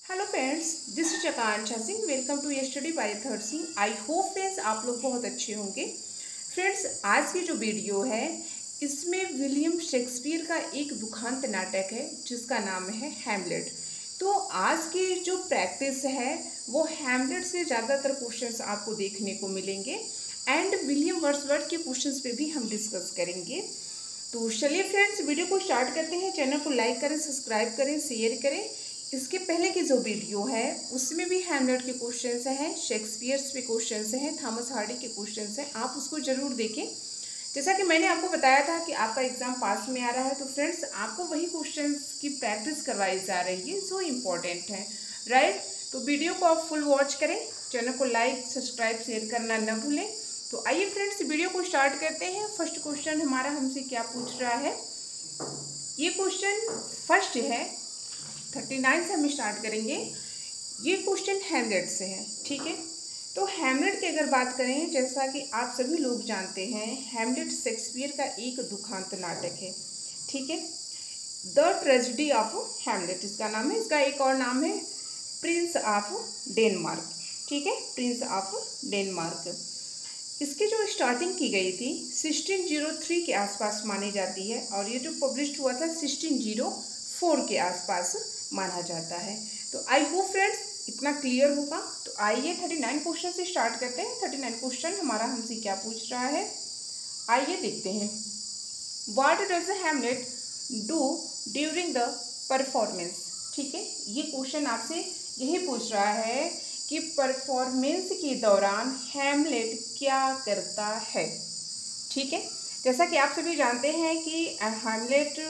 Hello friends, this is Akanksha Singh. Welcome to study by third Singh. I hope friends आप लोग बहुत अच्छे होंगे। फ्रेंड्स, आज की जो वीडियो है इसमें विलियम शेक्सपियर का एक दुखांत नाटक है जिसका नाम है हैमलेट। तो आज की जो प्रैक्टिस है वो हैमलेट से ज़्यादातर क्वेश्चंस आपको देखने को मिलेंगे एंड विलियम वर्ड्सवर्थ के क्वेश्चंस पे भी हम डिस्कस करेंगे। तो चलिए फ्रेंड्स, वीडियो को स्टार्ट करते हैं। चैनल को लाइक करें, सब्सक्राइब करें, शेयर करें। इसके पहले की जो वीडियो है उसमें भी हैमलेट के क्वेश्चंस हैं, शेक्सपियर्स पे क्वेश्चंस हैं, थॉमस हार्डी के क्वेश्चंस हैं, आप उसको जरूर देखें। जैसा कि मैंने आपको बताया था कि आपका एग्जाम पास में आ रहा है, तो फ्रेंड्स आपको वही क्वेश्चंस की प्रैक्टिस करवाई जा रही है जो इम्पोर्टेंट है, राइट। तो वीडियो को आप फुल वॉच करें, चैनल को लाइक सब्सक्राइब शेयर करना न भूलें। तो आइए फ्रेंड्स, वीडियो को स्टार्ट करते हैं। फर्स्ट क्वेश्चन हमारा हमसे क्या पूछ रहा है, ये क्वेश्चन फर्स्ट है 39 से हम स्टार्ट करेंगे। ये क्वेश्चन हैमलेट से है, ठीक है। तो हैमलेट की अगर बात करें, जैसा कि आप सभी लोग जानते हैं, हैमलेट शेक्सपियर का एक दुखांत नाटक है, ठीक है। द ट्रेजेडी ऑफ हैमलेट इसका नाम है। इसका एक और नाम है प्रिंस ऑफ डेनमार्क, ठीक है, प्रिंस ऑफ डेनमार्क। इसकी जो स्टार्टिंग की गई थी 1603 के आसपास मानी जाती है और ये जो पब्लिश हुआ था 1604 के आसपास माना जाता है। तो आई होप फ्रेंड्स इतना क्लियर होगा। तो आइए 39 क्वेश्चन से स्टार्ट करते हैं। 39 क्वेश्चन हमारा हमसे क्या पूछ रहा है, आइए देखते हैं। What does Hamlet do during the performance, ठीक है। ये क्वेश्चन आपसे यही पूछ रहा है कि परफॉर्मेंस के दौरान हैमलेट क्या करता है, ठीक है। जैसा कि आप सभी जानते हैं कि हैमलेट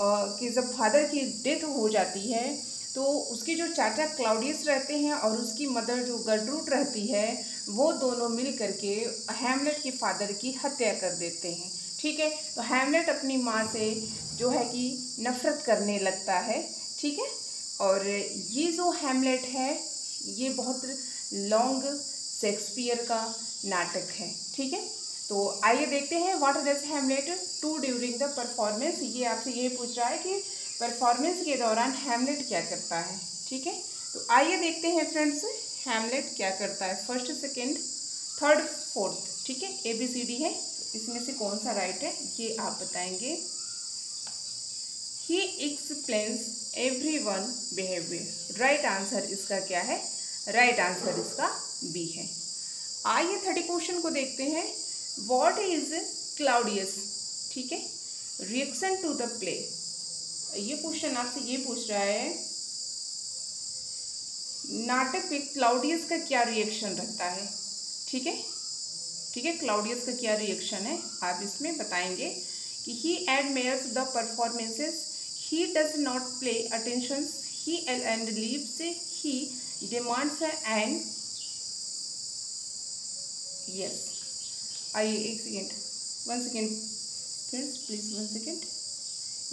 कि जब फादर की डेथ हो जाती है तो उसके जो चाचा क्लाउडियस रहते हैं और उसकी मदर जो गर्ट्रूड रहती है, वो दोनों मिल करके हैमलेट के फादर की हत्या कर देते हैं, ठीक है। तो हैमलेट अपनी माँ से जो है कि नफरत करने लगता है, ठीक है। और ये जो हैमलेट है ये बहुत लॉन्ग शेक्सपियर का नाटक है, ठीक है। तो आइए देखते हैं what does Hamlet do during the performance. ये आपसे ये पूछ रहा है कि परफॉर्मेंस के दौरान हैमलेट क्या करता है, ठीक है। तो आइए देखते हैं फ्रेंड्स हैमलेट क्या करता है। फर्स्ट, सेकेंड, थर्ड, फोर्थ, ठीक है, ABCD है, इसमें से कौन सा राइट है ये आप बताएंगे। ही explains everyone behaviour, right answer इसका क्या है, राइट आंसर इसका बी है। आइए 30 क्वेश्चन को देखते हैं। व्हाट इज क्लाउडियस, ठीक है, रिएक्शन टू द प्ले। ये क्वेश्चन आपसे ये पूछ रहा है नाटक पे क्लाउडियस का क्या रिएक्शन रहता है, ठीक है, ठीक है। क्लाउडियस का क्या रिएक्शन है आप इसमें बताएंगे कि he admires the performances, he does not play attention, he and leaves, he demands and yes. आइए एक second, 1 second friends, please 1 second.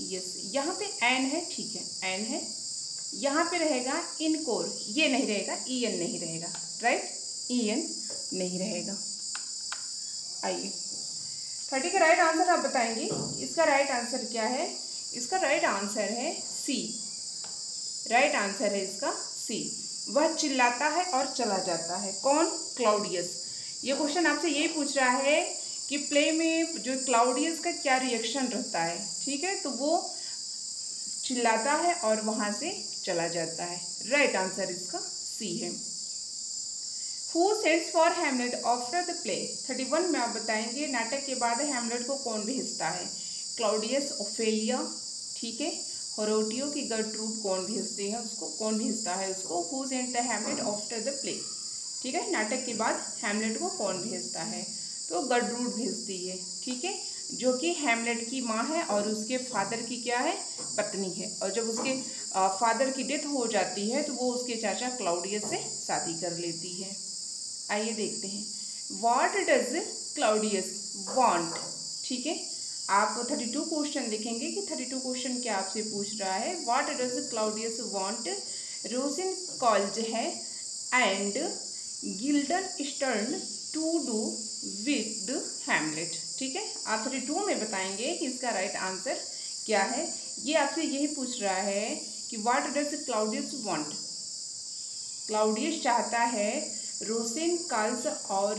Yes, यहाँ पे एन है, ठीक है, एन है। यहाँ पे रहेगा इनकोर, ये नहीं रहेगा, EN नहीं रहेगा, राइट, EN नहीं रहेगा। आइए 30 का राइट आंसर आप बताएंगे। इसका राइट आंसर क्या है, इसका राइट आंसर है सी, राइट आंसर है इसका सी। वह चिल्लाता है और चला जाता है, कौन, क्लाउडियस। ये क्वेश्चन आपसे यही पूछ रहा है कि प्ले में जो क्लाउडियस का क्या रिएक्शन रहता है, ठीक है। तो वो चिल्लाता है और वहां से चला जाता है, राइट आंसर इसका सी है। Who sends for Hamlet after the play, 31 में आप बताएंगे नाटक के बाद हैमलेट को कौन भेजता है, क्लाउडियस, ओफेलिया, ठीक है, होरोटियो की गर्ट्रूड कौन भेजते हैं उसको, कौन भेजता है उसको। Who send the Hamlet after the play, ठीक है, नाटक के बाद हैमलेट को कौन भेजता है, तो गर्ट्रूड भेजती है, ठीक है, जो कि हैमलेट की माँ है और उसके फादर की क्या है, पत्नी है। और जब उसके फादर की डेथ हो जाती है तो वो उसके चाचा क्लाउडियस से शादी कर लेती है। आइए देखते हैं व्हाट डज क्लाउडियस वांट, ठीक है। आप 32 क्वेश्चन लिखेंगे कि 32 क्वेश्चन क्या आपसे पूछ रहा है। What does Claudius want, Rosencrantz है and Guildenstern to do with Hamlet, ठीक है। आप 32 में बताएंगे कि इसका राइट आंसर क्या है। ये आपसे यही पूछ रहा है कि what does Claudius want, Claudius चाहता है रोसेनकाल्स और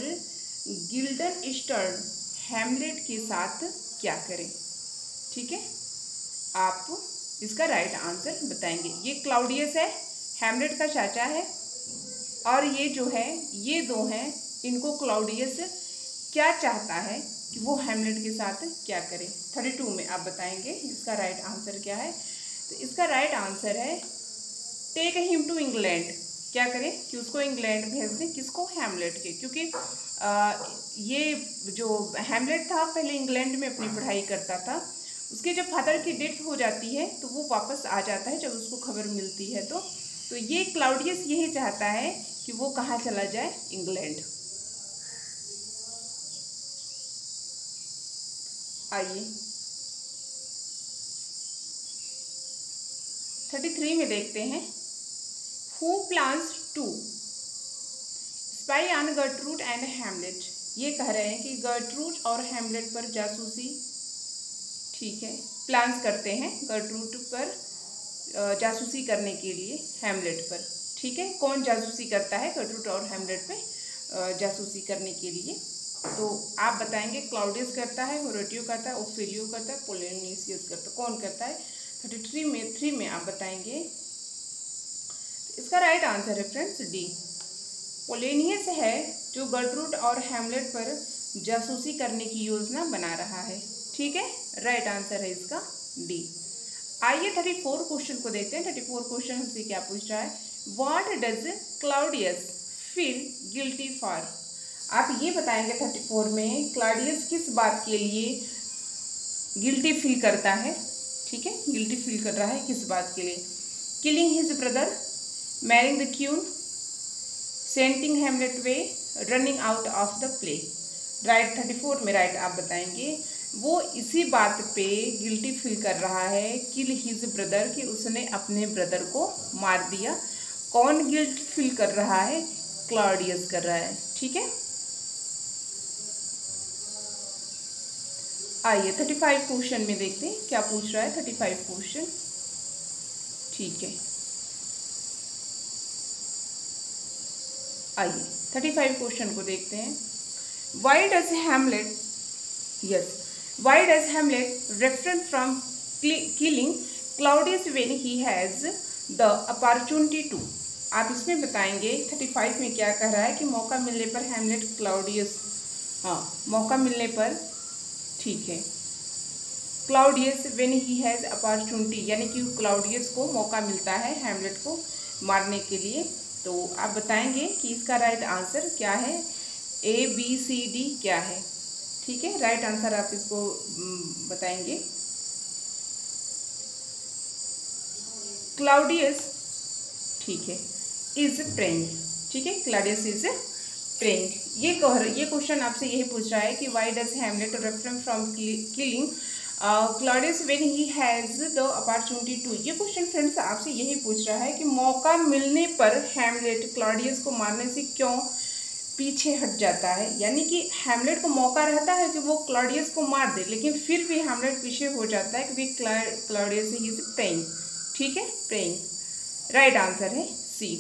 गिल्डनस्टर्न हैमलेट के साथ क्या करें। ठीक है, आप इसका राइट आंसर बताएंगे। ये क्लाउडियस है, हैमलेट का चाचा है, और ये जो है ये दो हैं, इनको क्लाउडियस क्या चाहता है कि वो हैमलेट के साथ क्या करें। 32 में आप बताएंगे इसका राइट आंसर क्या है। तो इसका राइट आंसर है टेक हिम टू इंग्लैंड। क्या करें कि उसको इंग्लैंड भेज दें। किसको? हैमलेट के, क्योंकि ये जो हैमलेट था पहले इंग्लैंड में अपनी पढ़ाई करता था। उसके जब फादर की डेथ हो जाती है तो वो वापस आ जाता है जब उसको खबर मिलती है। तो ये क्लाउडियस यही चाहता है कि वो कहाँ चला जाए? इंग्लैंड। आइए 33 में देखते हैं। Who plans to spy on Gertrude and Hamlet. ये कह रहे हैं कि गर्ट्रूड और हैमलेट पर जासूसी, ठीक है, प्लान्स करते हैं गर्ट्रूड पर जासूसी करने के लिए हैमलेट पर। ठीक है, कौन जासूसी करता है गर्ट्रूड और हैमलेट पे जासूसी करने के लिए? तो आप बताएंगे क्लाउडियस करता है, होरेटियो करता है, ओफेलियो करता है, पोलिनियस करता है, कौन करता है? 33 में आप बताएंगे। इसका राइट आंसर है फ्रेंड्स डी, पोलिनियस है जो गर्ट्रूड और हैमलेट पर जासूसी करने की योजना बना रहा है। ठीक है, राइट आंसर है इसका डी। आइए 34 क्वेश्चन को देखते हैं। 34 क्वेश्चन हमसे क्या पूछ रहा है? What does Claudius feel guilty for. आप ये बताएंगे 34 में क्लाउडियस किस बात के लिए गिल्टी फील करता है। ठीक है, गिल्टी फील कर रहा है किस बात के लिए? Killing his brother, marrying the queen, sending Hamlet away, running out of the play. Right 34 में राइट आप बताएंगे। वो इसी बात पे गिल्टी फील कर रहा है, किल हिज ब्रदर, कि उसने अपने ब्रदर को मार दिया। कौन गिल्ट फील कर रहा है? क्लाउडियस कर रहा है। ठीक है, आइए 35 क्वेश्चन में देखते हैं क्या पूछ रहा है। 35 क्वेश्चन, ठीक है, आइए 35 क्वेश्चन को देखते हैं। Why does Hamlet, yes, why does Hamlet refrain from killing Claudius when he has the opportunity to. आप इसमें बताएंगे 35 में क्या कह रहा है कि मौका मिलने पर हैमलेट क्लाउडियस, हाँ मौका मिलने पर, ठीक है, Claudius when he has opportunity, यानी कि क्लाउडियस को मौका मिलता है हैमलेट को मारने के लिए। तो आप बताएंगे कि इसका राइट आंसर क्या है? ए बी सी डी क्या है? ठीक है, राइट आंसर आप इसको बताएंगे। क्लाउडियस, ठीक है, इज प्रेइंग। ठीक है, क्लाउडियस इज प्रेइंग। ये क्वेश्चन आपसे यही पूछ रहा है कि why does Hamlet refrain from killing Claudius when he has the opportunity to. ये क्वेश्चन फ्रेंड्स आपसे यही पूछ रहा है कि मौका मिलने पर हैमलेट क्लाउडियस को मारने से क्यों पीछे हट जाता है। यानी कि हैमलेट को मौका रहता है कि वो क्लाउडियस को मार दे, लेकिन फिर भी हैमलेट पीछे हो जाता है क्योंकि क्लाउडियस ही इज प्रेइंग। ठीक है, प्रेइंग। राइट आंसर है C.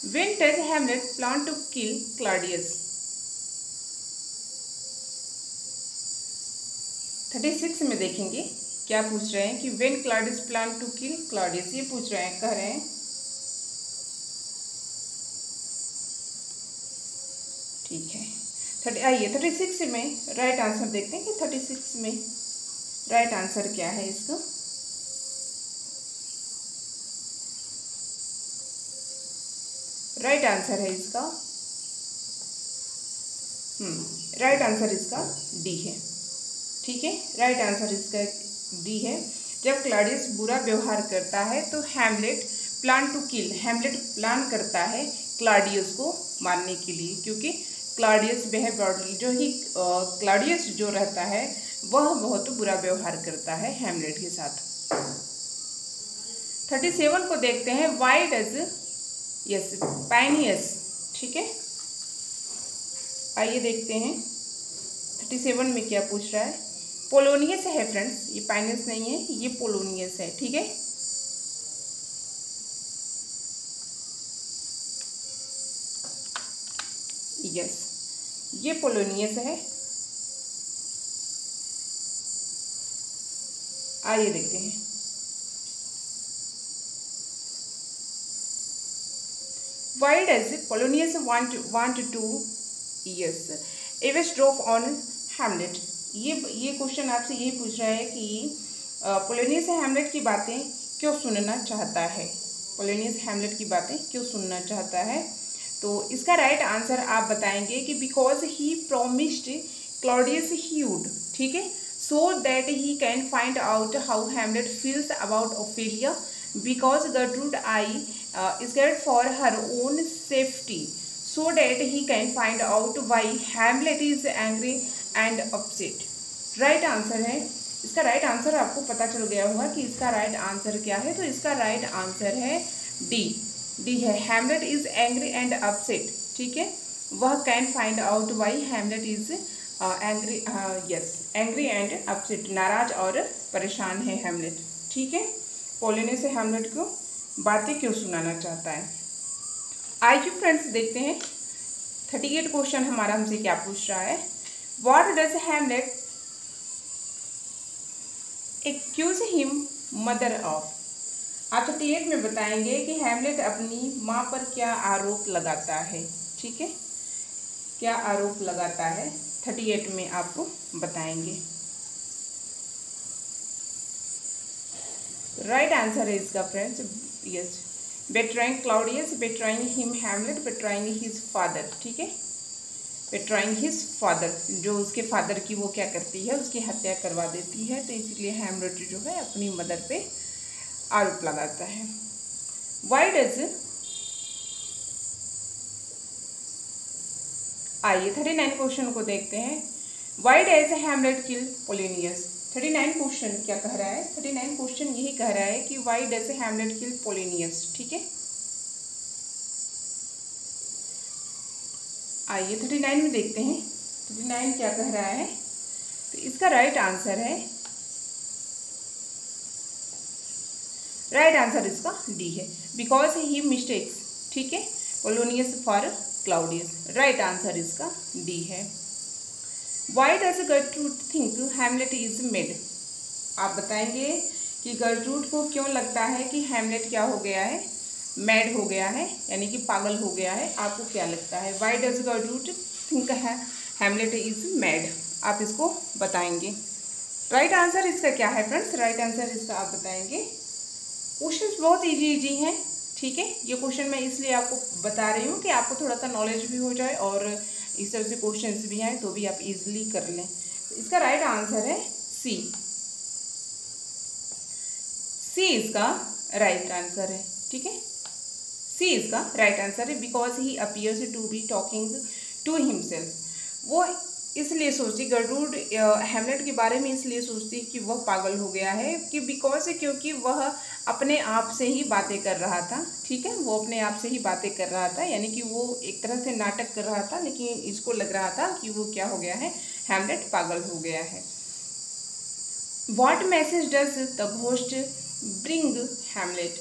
When does Hamlet plan to kill Claudius. 36 में देखेंगे क्या पूछ रहे हैं कि when Claudius plan to kill Claudius. ये पूछ रहे हैं, कह रहे हैं, ठीक है, आइए 36 में राइट आंसर देखते हैं कि 36 में राइट आंसर क्या है इसका। राइट आंसर है इसका, राइट आंसर इसका डी है। ठीक है, राइट आंसर इसका डी है। जब क्लाउडियस बुरा व्यवहार करता है तो Hamlet plan to kill, Hamlet plan करता है क्लाउडियस को मारने के लिए, क्योंकि क्लाउडियस क्लाउडियस जो रहता है वह बहुत बुरा व्यवहार करता है हैमलेट के साथ। 37 को देखते हैं। वाई डज, यस, पाइनियस। ठीक है, आइए देखते हैं 37 में क्या पूछ रहा है। पोलोनियस है फ्रेंड्स, ये पाइनियस नहीं है, ये पोलोनियस है। ठीक है, यस, ये पोलोनियस है। आइए देखते हैं। Why does Polonius want to yes eavesdrop on Hamlet? ये क्वेश्चन आपसे यही पूछ रहा है कि पोलोनियस हैमलेट की बातें क्यों सुनना चाहता है। पोलोनियस हैमलेट की बातें क्यों सुनना चाहता है? तो इसका राइट आंसर आप बताएंगे कि because he promised Claudius he would, ठीक है, so that he can find out how Hamlet feels about Ophelia, because Gertrude is scared for her own safety, so that he can find out why Hamlet is angry and upset. Right answer है इसका। Right answer आपको पता चल गया होगा कि इसका right answer क्या है। तो इसका राइट आंसर है डी है, Hamlet is angry and upset, ठीक है, वह can find out why Hamlet is angry, yes, angry and upset, नाराज और परेशान है हैमलेट, ठीक है। पोलोनियस से हैमलेट को बातें क्यों सुनाना चाहता है। आइए फ्रेंड्स देखते हैं 38 क्वेश्चन हमारा हमसे क्या पूछ रहा है। What does Hamlet accuse him mother of. आप 38 में बताएंगे कि हैमलेट अपनी माँ पर क्या आरोप लगाता है, ठीक है, क्या आरोप लगाता है 38 में आपको बताएंगे। राइट आंसर है इसका friends, yes, betraying Claudius, betraying him Hamlet, betraying his father, ठीक है, बेट्राइंग हिज फादर, जो उसके फादर की वो क्या करती है, उसकी हत्या करवा देती है। तो इसलिए हैमलेट जो है अपनी मदर पे आरोप लगाता है। वाई डज, आइए 39 क्वेश्चन को देखते हैं। Why does Hamlet kill Polonius. 39 question क्या कह रहा है, 39 क्वेश्चन यही कह रहा है कि why does Hamlet kill Polonius, ठीक है। आइए 39 में देखते हैं 39 क्या कह रहा है। तो इसका राइट आंसर है, राइट आंसर इसका डी है, बिकॉज ही मिस्टेक्स, ठीक है, Polonius for Claudius. Right answer इसका डी है। Why does Gertrude think Hamlet is made. आप बताएंगे कि गर्ट्रूड को क्यों लगता है कि हैमलेट क्या हो गया है, मैड हो गया है, यानी कि पागल हो गया है। आपको क्या लगता है, why does Gertrude think Hamlet is mad, आप इसको बताएंगे। राइट आंसर इसका क्या है फ्रेंड्स, राइट आंसर इसका आप बताएंगे। क्वेश्चंस बहुत इजी हैं, ठीक है, ये क्वेश्चन मैं इसलिए आपको बता रही हूँ कि आपको थोड़ा सा नॉलेज भी हो जाए और इस तरह से क्वेश्चंस भी आए तो भी आप इजीली कर लें। इसका राइट आंसर है सी, सी इसका राइट आंसर है, ठीक है, सी इसका राइट आंसर है, because he appears to be talking to himself. वो इसलिए सोचती, गर्ट्रूड हैमलेट के बारे में इसलिए सोचती कि वह पागल हो गया है कि बिकॉज, क्योंकि वह अपने आप से ही बातें कर रहा था, ठीक है, वो अपने आप से ही बातें कर रहा था, यानी कि वो एक तरह से नाटक कर रहा था, लेकिन इसको लग रहा था कि वो क्या हो गया है, हैमलेट पागल हो गया है। What message does the ghost bring Hamlet.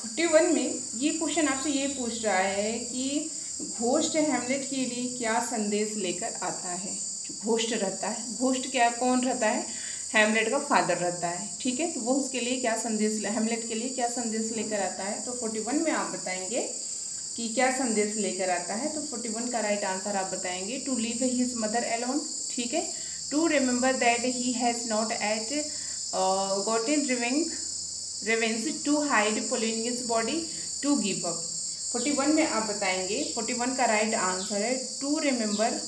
41 में ये क्वेश्चन आपसे ये पूछ रहा है कि घोस्ट हैमलेट के लिए क्या संदेश लेकर आता है। जो घोस्ट रहता है, घोस्ट क्या कौन रहता है, हैमलेट का फादर रहता है, ठीक है, तो वो उसके लिए क्या संदेश, हैमलेट के लिए क्या संदेश लेकर आता है। तो 41 में आप बताएंगे कि क्या संदेश लेकर आता है। तो 41 का राइट आंसर आप बताएंगे, to leave his mother alone, ठीक है, to remember that he has not yet gotten revenge, to hide Polonius body, to give up. 41 में आप बताएंगे, 41 का राइट आंसर है टू रिमेंबर,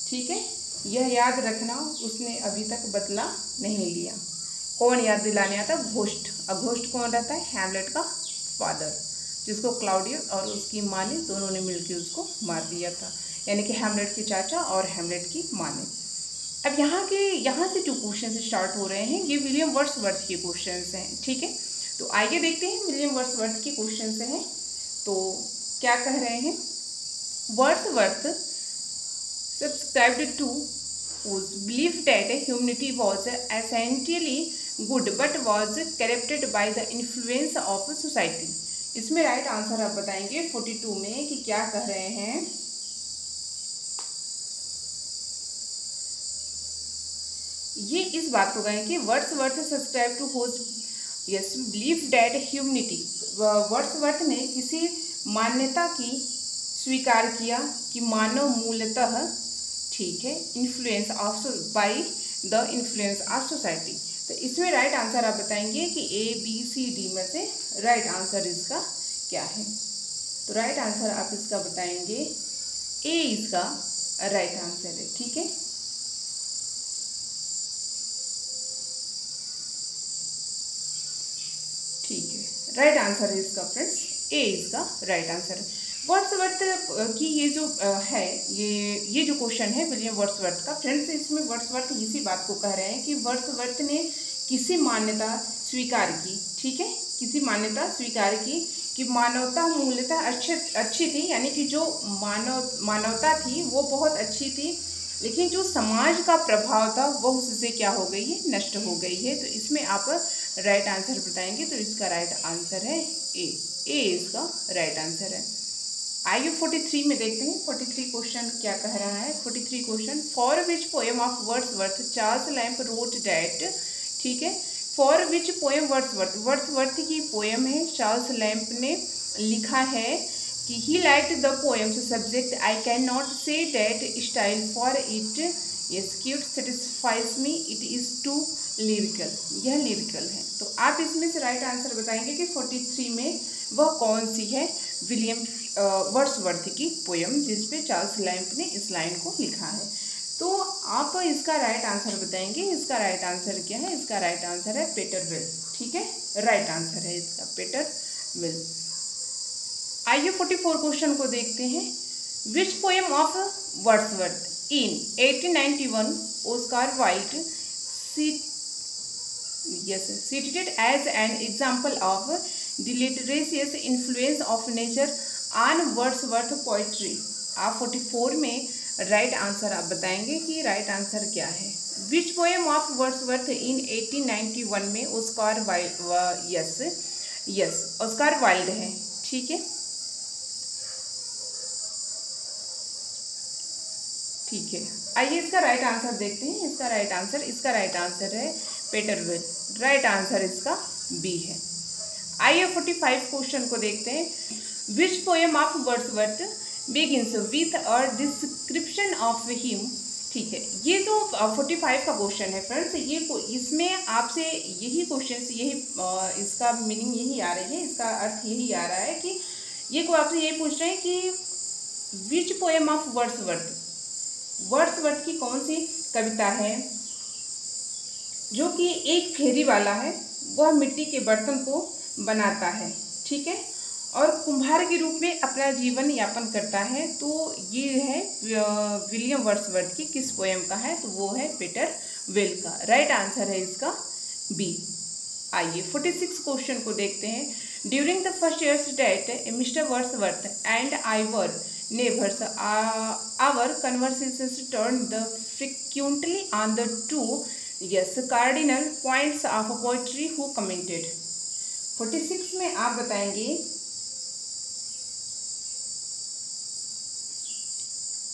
ठीक है, यह याद रखना उसने अभी तक बदला नहीं लिया। कौन याद दिलाने आता, घोस्ट। घोस्ट कौन रहता है, हैमलेट का फादर, जिसको क्लाउडियस और उसकी माँ ने दोनों ने मिलकर उसको मार दिया था, यानी कि हैमलेट के चाचा और हैमलेट की माँ ने। अब यहाँ से जो क्वेश्चन स्टार्ट हो रहे हैं ये विलियम वर्ड्सवर्थ के क्वेश्चन हैं, ठीक है। तो आइए देखते हैं विलियम वर्ड्सवर्थ के क्वेश्चन हैं। तो क्या कह रहे हैं, Wordsworth subscribed to whose belief that humanity was essentially good but was corrupted by the influence of society। इसमें राइट आंसर आप बताएंगे 42 में कि क्या कह रहे हैं, ये इस बात को कहें कि Wordsworth subscribe to whose yes believe that humanity. Wordsworth ने किसी मान्यता की स्वीकार किया कि मानव मूलतः, ठीक है, influence of by the influence of society. तो इसमें राइट आंसर आप बताएंगे कि ए बी सी डी में से राइट आंसर इसका क्या है। तो राइट आंसर आप इसका बताएंगे ए इसका राइट आंसर है, ठीक है। ठीक है, राइट आंसर है इसका फ्रेंड्स, ए इसका राइट आंसर है। वर्ड्सवर्थ की ये जो है ये जो क्वेश्चन है विलियम वर्ड्सवर्थ का, फ्रेंड्स इसमें वर्ड्सवर्थ इसी बात को कह रहे हैं कि वर्ड्सवर्थ ने किसी मान्यता स्वीकार की, ठीक है, किसी मान्यता स्वीकार की कि मानवता मूलतः अच्छी थी, यानी कि जो मानवता थी वो बहुत अच्छी थी, लेकिन जो समाज का प्रभाव था वो उससे क्या हो गई है, नष्ट हो गई है। तो इसमें आप राइट आंसर बताएंगे, तो इसका राइट आंसर है ए इसका राइट आंसर है। आइए 43 में देखते हैं 43 क्वेश्चन क्या कह रहा है। 43 question, for which poem of Wordsworth Charles Lamb wrote that, ठीक है, फॉर विच पोएम वर्ड्सवर्थ की पोएम है, चार्ल्स लैम्प ने लिखा है कि he liked the poems subject I can not say that style for it yes cute satisfies me it is too lyrical, यह lyrical है। तो आप इसमें से राइट आंसर बताएंगे कि 43 में वह कौन सी है विलियम वर्ड्सवर्थ की पोएम जिसपे चार्ल्स लैम्प ने इस लाइन को लिखा है। तो आप इसका राइट आंसर बताएंगे, इसका राइट आंसर क्या है, इसका राइट आंसर है पेटरविल, ठीक है, राइट आंसर है इसका पेटरविल। आइए 44 क्वेश्चन को देखते हैं। विच poem of Wordsworth in 1891 Oscar wild cited as an example of deleterious influence of nature on Wordsworth poetry। आप 44 में राइट आंसर आप बताएंगे कि राइट आंसर क्या है। विच पोएम ऑफ वर्ड्सवर्थ इन 1891 में Oscar wild, yes Oscar wild है, ठीक है, ठीक है। आइए इसका राइट आंसर देखते हैं, इसका राइट आंसर है पेटरविल, राइट आंसर इसका बी है। आइए 45 क्वेश्चन को देखते हैं। विच poem of Wordsworth begins with a description of him, ठीक है, ये जो 45 का क्वेश्चन है फ्रेंड्स, ये इसमें आपसे यही क्वेश्चन इसका मीनिंग यही आ रही है, इसका अर्थ यही आ रहा है कि ये को आपसे यही पूछ रहे हैं कि विच पोएम ऑफ वर्ड्सवर्थ की कौन सी कविता है जो कि एक फेरी वाला है, वह मिट्टी के बर्तन को बनाता है, ठीक है, और कुम्हार के रूप में अपना जीवन यापन करता है। तो ये है विलियम वर्ड्सवर्थ की किस पोएम का है, तो वो है पेटरविल का, राइट आंसर है इसका बी। आइए 46 क्वेश्चन को देखते हैं। During the first years that Mr Wordsworth and I were neighbors, our conversations turned frequently on the two cardinal points of poetry who commented। 46 में आप बताएंगे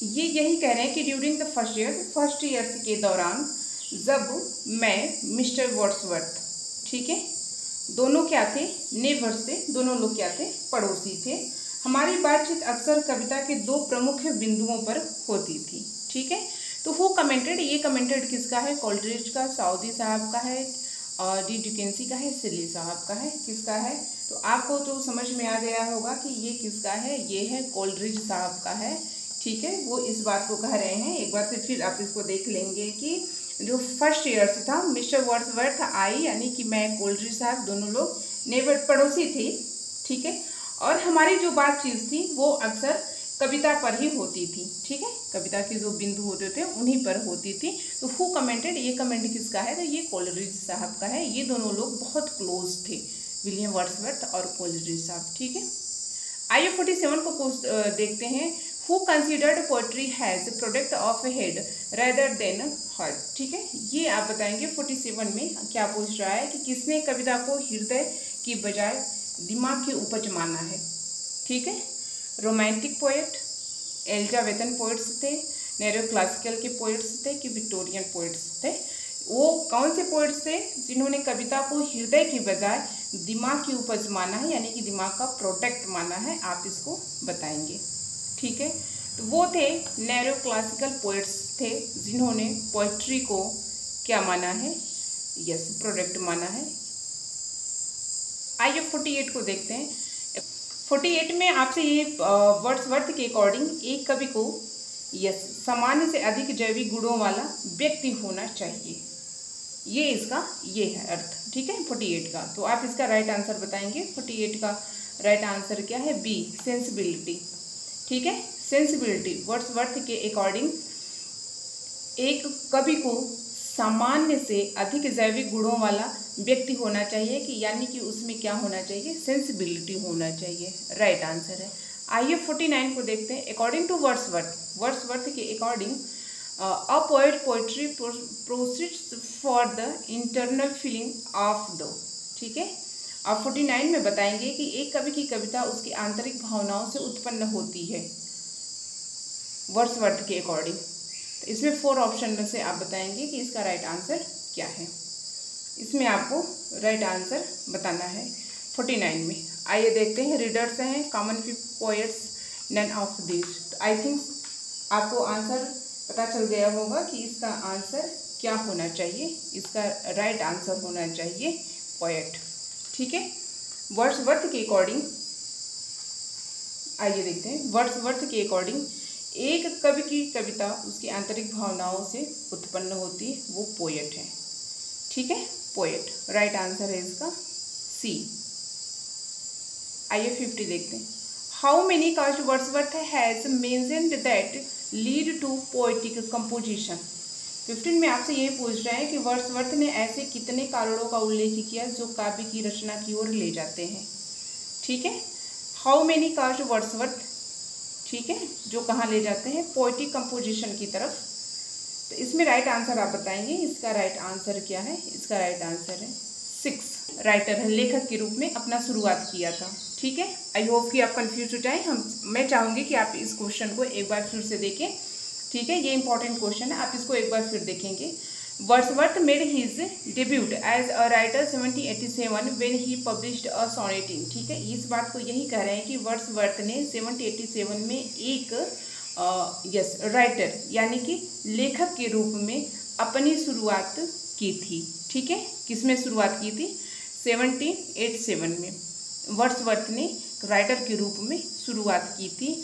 ये यही कह रहे हैं कि ड्यूरिंग द फर्स्ट ईयर्स के दौरान जब मैं मिस्टर वर्ड्सवर्थ, ठीक है, दोनों क्या थे, नेबर्स थे, दोनों लोग क्या थे, पड़ोसी थे, हमारी बातचीत अक्सर कविता के दो प्रमुख बिंदुओं पर होती थी, ठीक है। तो हु कमेंटेड, ये कमेंटेड किसका है, कोल्ड्रिज का, साउदी साहब का है, और डी डिकेंसी का है, सिली साहब का है, किसका है। तो आपको तो समझ में आ गया होगा कि ये किसका है, ये है कोल्ड्रिज साहब का है, ठीक है। वो इस बात को कह रहे हैं, एक बार से फिर आप इसको देख लेंगे कि जो फर्स्ट ईयर्स था मिस्टर वर्ड्सवर्थ आई, यानी कि मैं, कोल्ड्रिज साहब, दोनों लोग नेबर पड़ोसी थे, ठीक है, और हमारी जो बातचीत थी वो अक्सर कविता पर ही होती थी, ठीक है, कविता के जो बिंदु होते थे उन्हीं पर होती थी। तो हु कमेंटेड, ये कमेंट किसका है, तो ये कोल्ड्रिज साहब का है। ये दोनों लोग बहुत क्लोज थे, विलियम वर्ड्सवर्थ और कोल्ड्रिज साहब, ठीक है। आइए 47 को देखते हैं। Who considered poetry has product of head rather than heart, ठीक है, ये आप बताएंगे 47 में क्या पूछ रहा है कि किसने कविता को हृदय की बजाय दिमाग की उपज माना है, ठीक है। रोमांटिक पोएट, एलिजाबेथन पोएट्स थे, नेरो क्लासिकल के पोएट्स थे कि विक्टोरियन पोएट्स थे, वो कौन से पोइट्स थे जिन्होंने कविता को हृदय की बजाय दिमाग की उपज माना है, यानी कि दिमाग का प्रोडक्ट माना है, आप इसको बताएंगे। ठीक है, तो वो थे नैरो क्लासिकल पोइट्स थे जिन्होंने पोइट्री को क्या माना है, यस प्रोडक्ट माना है। आइए 48 को देखते हैं। 48 में आपसे ये वर्ड्सवर्थ के अकॉर्डिंग एक कवि को यस सामान्य से अधिक जैविक गुणों वाला व्यक्ति होना चाहिए, ये इसका ये है अर्थ। ठीक है 48 का, तो आप इसका राइट आंसर बताएंगे। 48 का राइट आंसर क्या है, बी सेंसिबिलिटी। ठीक है, सेंसिबिलिटी वर्ड्सवर्थ के अकॉर्डिंग एक कवि को सामान्य से अधिक जैविक गुणों वाला व्यक्ति होना चाहिए, कि यानी कि उसमें क्या होना चाहिए, सेंसिबिलिटी होना चाहिए, राइट आंसर है। आइए 49 को देखते हैं। अकॉर्डिंग टू वर्ड्सवर्थ के according a poet poetry proceeds for the internal feeling of the. ठीक है, आप 49 में बताएंगे कि एक कवि की कविता उसकी आंतरिक भावनाओं से उत्पन्न होती है वर्ड्सवर्थ के अकॉर्डिंग। तो इसमें 4 ऑप्शन में से आप बताएंगे कि इसका राइट आंसर क्या है। इसमें आपको राइट आंसर बताना है 49 में। आइए देखते हैं, रीडर्स हैं common poets, none of this. I think आपको आंसर पता चल गया होगा कि इसका आंसर क्या होना चाहिए, इसका राइट आंसर होना चाहिए पोएट। ठीक है, वर्ड्सवर्थ के अकॉर्डिंग आइए देखते हैं, वर्ड्सवर्थ के अकॉर्डिंग एक कवि की कविता उसकी आंतरिक भावनाओं से उत्पन्न होती है, वो पोएट है। ठीक है, पोएट राइट आंसर है इसका सी। आइए 50 देखते हैं। How many causes Wordsworth has mentioned that lead to poetic composition. 15 में आपसे यही पूछ रहे हैं कि वर्ड्सवर्थ ने ऐसे कितने कारणों का उल्लेख किया जो काव्य की रचना की ओर ले जाते हैं। ठीक है, हाउ मेनी कास्ट वर्ड्सवर्थ, ठीक है, जो कहाँ ले जाते हैं, पोएटिक कंपोजिशन की तरफ। तो इसमें राइट आंसर आप बताएंगे, इसका राइट आंसर क्या है, इसका राइट आंसर है 6। राइटर है, लेखक के रूप में अपना शुरुआत किया था। ठीक है, आई होप कि आप कंफ्यूज हो जाए। मैं चाहूँगी कि आप इस क्वेश्चन को एक बार फिर से देखें। ठीक है, ये इंपॉर्टेंट क्वेश्चन है, आप इसको एक बार फिर देखेंगे। Wordsworth made his debut as a writer 1787 when he published a sonnet in. ठीक है, इस बात को यही कह रहे हैं कि वर्ड्सवर्थ ने 1787 में एक यस राइटर यानी कि लेखक के रूप में अपनी शुरुआत की थी। ठीक है, किसमें शुरुआत की थी, 1787 में वर्ड्सवर्थ ने राइटर के रूप में शुरुआत की थी।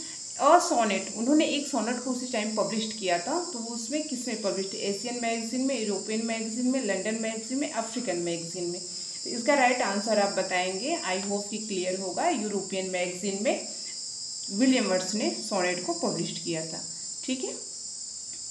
अ सोनेट, उन्होंने एक सोनेट को उसी टाइम पब्लिश किया था, तो उसमें किसमें पब्लिश, एशियन मैगजीन में, यूरोपियन मैगजीन में, लंदन मैगजीन में, अफ्रीकन मैगजीन में। तो इसका राइट आंसर आप बताएंगे, आई होप कि क्लियर होगा। यूरोपियन मैगजीन में विलियम वर्ड्स ने सोनेट को पब्लिश किया था। ठीक है,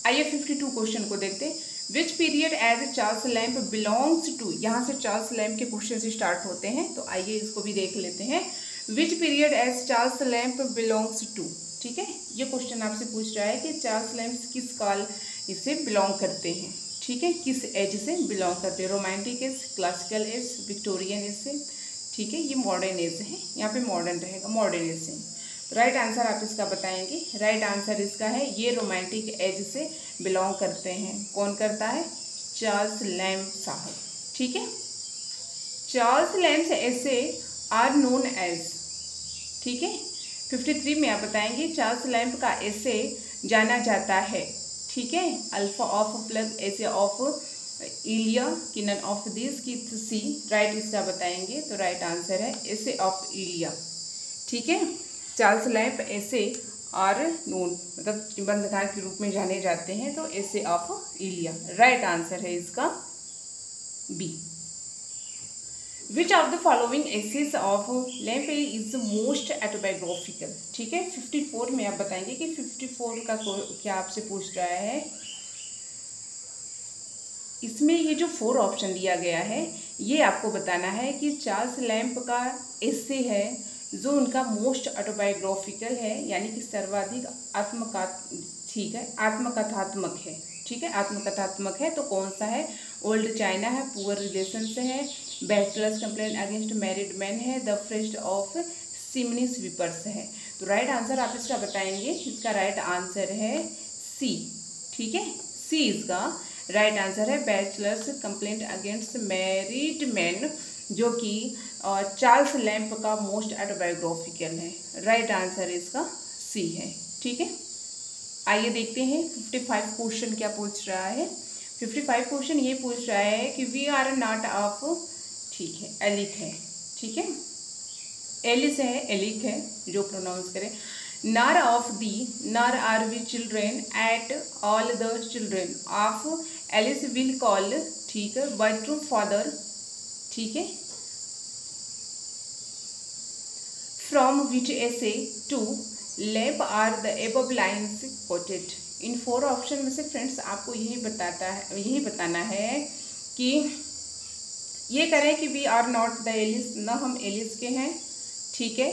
आइए 52 क्वेश्चन को देखते हैं। Which period age Charles Lamb belongs to, यहाँ से चार्ल्स लैम्प के क्वेश्चन से स्टार्ट होते हैं, तो आइए इसको भी देख लेते हैं। Which period age Charles Lamb belongs to. ठीक है, ये क्वेश्चन आपसे पूछ रहा है कि चार्ल्स लैम्प किस काल इसे बिलोंग करते हैं। ठीक है, किस एज से बिलोंग करते हैं, romantic as, classical as, Victorian age से। ठीक है, ये मॉडर्न एज है, यहाँ पे मॉडर्न रहेगा, मॉडर्न एज से। राइट आंसर आप इसका बताएंगे। राइट आंसर इसका है ये रोमांटिक एज से बिलोंग करते हैं। कौन करता है, चार्ल्स लैम्प साहब। ठीक है, चार्ल्स लैम्प ऐसे आर नोन एज। ठीक है, 53 में आप बताएंगे चार्ल्स लैम्प का ऐसे जाना जाता है। ठीक है, अल्फा ऑफ प्लस ऐसे ऑफ इलिया की नन ऑफ दिस की सी। राइट इसका बताएंगे, तो राइट आंसर है ऐसे ऑफ इलिया। ठीक है, चार्ल्स लैम्प ऐसे और नोन मतलब निबंधकार के रूप में जाने जाते हैं, तो ऐसे ऑफ इलिया। राइट आंसर है इसका B. Which of the following essays of Lamb is most autobiographical. ठीक है, 54 में आप बताएंगे कि 54 का क्या आपसे पूछ रहा है। इसमें ये जो 4 ऑप्शन दिया गया है, ये आपको बताना है कि चार्ल्स लैम्प का एसे है जो उनका मोस्ट ऑटोबायोग्राफिकल है, यानी कि सर्वाधिक ठीक है आत्मकथात्मक है। ठीक है, आत्मकथात्मक है, तो कौन सा है, ओल्ड चाइना है, पुअर रिलेशन से है, bachelors complain against married man है, द फेस्ट ऑफ सिमनी स्वीपर्स है। तो राइट आंसर आप इसका बताएंगे, इसका राइट आंसर है सी। ठीक है, सी इसका राइट आंसर है bachelors complaint against married man, जो कि चार्ल्स लैम्प का मोस्ट ऑटोबायोग्राफिकल है। राइट आंसर इसका सी है। ठीक है, आइए देखते हैं 55 क्वेश्चन क्या पूछ रहा है। 55 क्वेश्चन ये पूछ रहा है कि वी आर नॉट ऑफ, ठीक है, एलिक है। ठीक है, एलिस है, एलिक है जो प्रोनाउंस करें। नार of thee, nor are we children at all the children of Alice will call, ठीक है, बट टू फादर, ठीक है, from which essay to Lamb are the above lines quoted. इन 4 ऑप्शन में से फ्रेंड्स आपको यही बताना है कि ये करें कि we are not the Alice, न हम एलिस के हैं, ठीक है,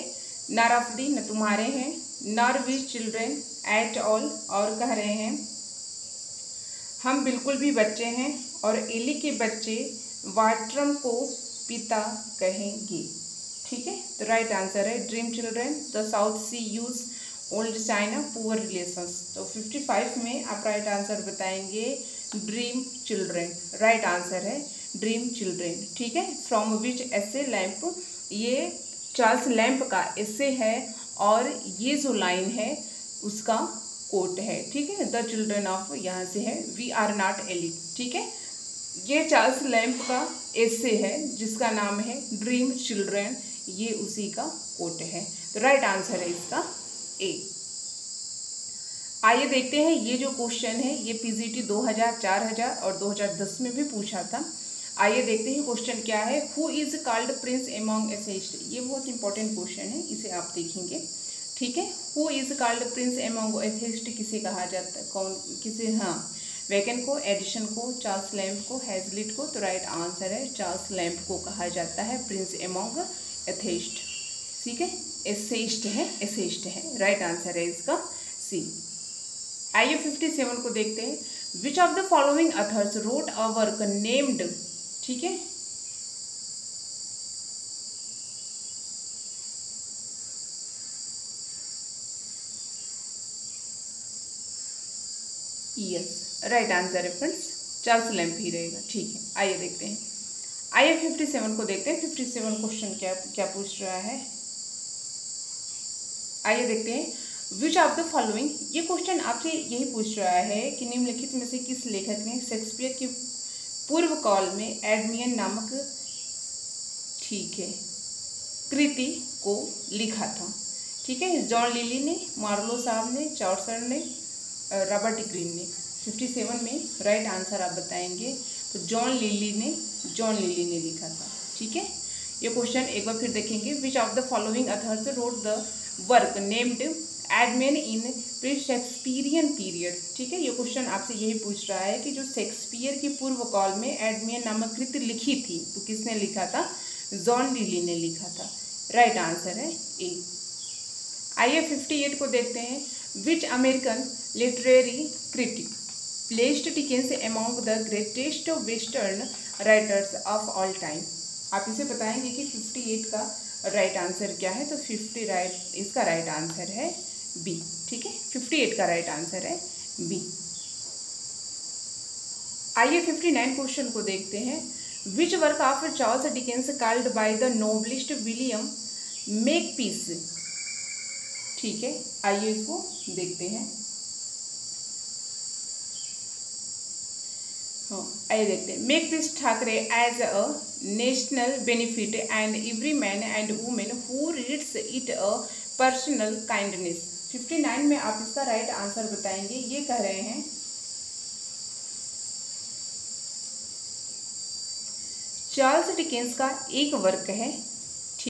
नॉर ऑफ दी न तुम्हारे हैं, nor we children at all, और कह रहे हैं हम बिल्कुल भी बच्चे हैं, और एली के बच्चे वाटरम को पिता कहेंगे। ठीक है, तो राइट आंसर है dream children the south sea house old china poor relations. तो 55 में आप राइट आंसर बताएंगे ड्रीम चिल्ड्रेन। राइट आंसर है ड्रीम चिल्ड्रेन। ठीक है, फ्रॉम विच एसे लैम्प, ये चार्ल्स लैम्प का एसे है, और ये जो लाइन है उसका कोट है। ठीक है, द चिल्ड्रेन ऑफ, यहाँ से है वी आर नॉट एली। ठीक है, ये चार्ल्स लैम्प का एसे है जिसका नाम है ड्रीम चिल्ड्रेन, ये उसी का कोट है। तो राइट आंसर है इसका ए। आइए देखते हैं ये जो क्वेश्चन है ये पीजीटी 2000, 4000 और 2010 में भी पूछा था। आइए देखते हैं क्वेश्चन क्या है। Who is called Prince among atheist. ये बहुत इंपॉर्टेंट क्वेश्चन है, इसे आप देखेंगे। ठीक है, who is called Prince among atheist किसे कहा जाता है, कौन किसे, हाँ, वेगन को, एडिशन को, चार्ल्स लैम्प को, हैजलिट को। तो राइट आंसर है चार्ल्स लैम्प को कहा जाता है प्रिंस एमॉन्ग एथेइस्ट। ठीक है, एथेइस्ट है, एथेइस्ट है। राइट आंसर है इसका सी। आइए 57 को देखते हैं। विच of the following authors wrote a work named, ठीक है, यस, राइट आंसर है फ्रेंड्स चार्ल्स लैम्प ही रहेगा। ठीक है, आइए देखते हैं। आइए 57 को देखते हैं। 57 क्वेश्चन क्या पूछ रहा है, आइए देखते हैं। विच ऑफ द फॉलोइंग, ये क्वेश्चन आपसे यही पूछ रहा है कि निम्नलिखित में से किस लेखक ने शेक्सपियर के पूर्व काल में एडमियन नामक, ठीक है, कृति को लिखा था। ठीक है, जॉन लिली ने, मार्लो साहब ने, चौसर ने, रॉबर्ट ग्रीन ने। 57 में राइट आंसर आप बताएंगे तो जॉन लिली ने लिखा था। ठीक है, ये क्वेश्चन एक बार फिर देखेंगे। विच of the following others wrote the work named admin in pre Shakespearean period. ठीक है, ये क्वेश्चन आपसे यही पूछ रहा है कि जो शेक्सपियर की पूर्व काल में एडमेन नामक कृति लिखी थी तो किसने लिखा था, जॉन लिली ने लिखा था। राइट आंसर है ए। आइए 58 को देखते हैं। Which American literary critic placed Dickens among the greatest western writers of all time. आप इसे बताएंगे कि 58 का राइट आंसर क्या है। तो 50 राइट, इसका राइट आंसर है बी। ठीक है, 58 का राइट आंसर है बी। आइए 59 क्वेश्चन को देखते हैं। Which work of Charles Dickens called by the novelist William Makepeace. ठीक है, आइए इसको देखते हैं। आइए देखते हैं। Makepeace Thackeray as a national benefit and every man and women who reads it a personal kindness. 59 में आप इसका राइट आंसर बताएंगे। ये कह रहे हैं चार्ल्स डिकेंस का एक वर्क है